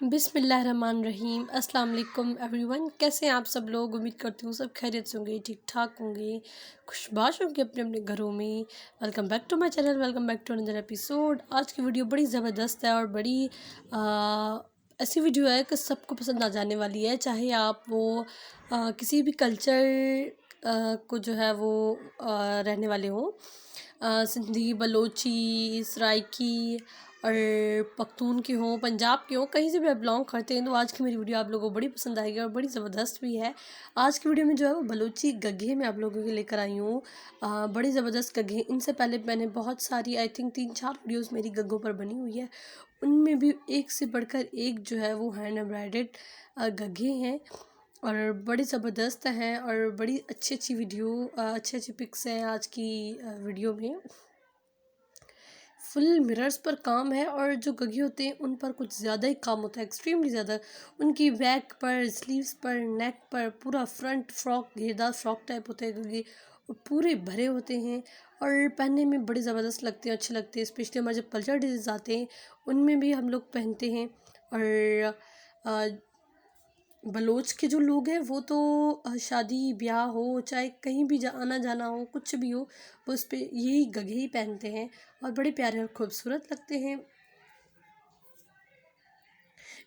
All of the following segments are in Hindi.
बिस्मिल्लाहिर्रहमानिर्रहीम अस्सलाम वालेकुम एवरीवन। कैसे हैं आप सब लोग? उम्मीद करती हूँ सब खैरियत से होंगे, ठीक ठाक होंगे, खुशबाश होंगे अपने अपने घरों में। Welcome back to my channel, welcome back to another episode. आज की वीडियो बड़ी ज़बरदस्त है और बड़ी ऐसी वीडियो है कि सबको पसंद आ जाने वाली है। चाहे आप वो किसी भी कल्चर को जो है वो रहने वाले हों, सिंधी, बलोची, सराइकी और पख्तून के हों, पंजाब के हों, कहीं से भी आप बिलोंग करते हैं तो आज की मेरी वीडियो आप लोगों को बड़ी पसंद आएगी और बड़ी ज़बरदस्त भी है। आज की वीडियो में जो है वो बलोची गग्घे मैं आप लोगों के लिए लेकर आई हूँ। बड़ी ज़बरदस्त गग्घे। इनसे पहले मैंने बहुत सारी आई थिंक 3-4 वीडियोस मेरी गग्घों पर बनी हुई है। उनमें भी एक से बढ़कर एक जो है वो हैंड एम्ब्रॉयडर्ड गग्घे हैं और बड़ी ज़बरदस्त हैं और बड़ी अच्छी अच्छी वीडियो, अच्छी अच्छी पिक्स हैं आज की वीडियो में। फुल मिरर्स पर काम है और जो गगे होते हैं उन पर कुछ ज़्यादा ही काम होता है, एक्सट्रीमली ज़्यादा। उनकी बैक पर, स्लीव्स पर, नेक पर, पूरा फ्रंट फ्रॉक, घेरदार फ्रॉक टाइप होते हैं गगे और पूरे भरे होते हैं और पहनने में बड़े ज़बरदस्त लगते हैं, अच्छे लगते हैं। स्पेशली हमारे जब कल्चर डिज़ आते हैं उनमें भी हम लोग पहनते हैं। और बलोच के जो लोग हैं वो तो शादी ब्याह हो, चाहे कहीं भी आना जाना हो, कुछ भी हो, वो उस पर यही गगे ही पहनते हैं और बड़े प्यारे और खूबसूरत लगते हैं।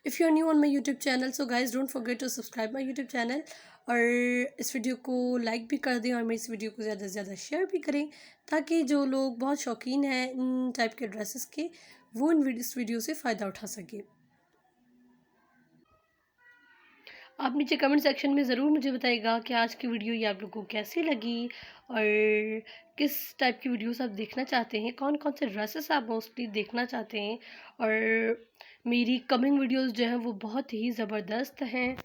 If you are new on my YouTube channel so guys don't forget to subscribe my YouTube channel और इस वीडियो को लाइक भी कर दें और मेरी इस वीडियो को ज़्यादा से ज़्यादा शेयर भी करें, ताकि जो लोग बहुत शौकीन हैं इन टाइप के ड्रेसेस के, वो इस वीडियो से फ़ायदा उठा सकें। आप नीचे कमेंट सेक्शन में ज़रूर मुझे बताइएगा कि आज की वीडियो ये आप लोगों को कैसी लगी और किस टाइप की वीडियोस आप देखना चाहते हैं, कौन कौन से ड्रेसेस आप मोस्टली देखना चाहते हैं। और मेरी कमिंग वीडियोस जो हैं वो बहुत ही ज़बरदस्त हैं।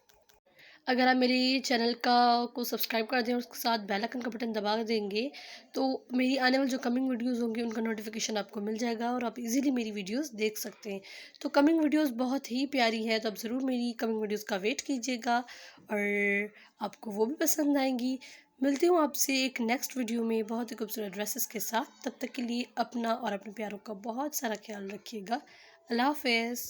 अगर आप मेरे चैनल को सब्सक्राइब कर दें और उसके साथ बेल आइकन का बटन दबा देंगे तो मेरी आने वाली जो कमिंग वीडियोस होंगी उनका नोटिफिकेशन आपको मिल जाएगा और आप इजीली मेरी वीडियोस देख सकते हैं। तो कमिंग वीडियोस बहुत ही प्यारी है, तो आप ज़रूर मेरी कमिंग वीडियोस का वेट कीजिएगा और आपको वो भी पसंद आएंगी। मिलती हूँ आपसे एक नेक्स्ट वीडियो में बहुत ही खूबसूरत ड्रेसेस के साथ। तब तक के लिए अपना और अपने प्यारों का बहुत सारा ख्याल रखिएगा। अल्लाह हाफ़िज़।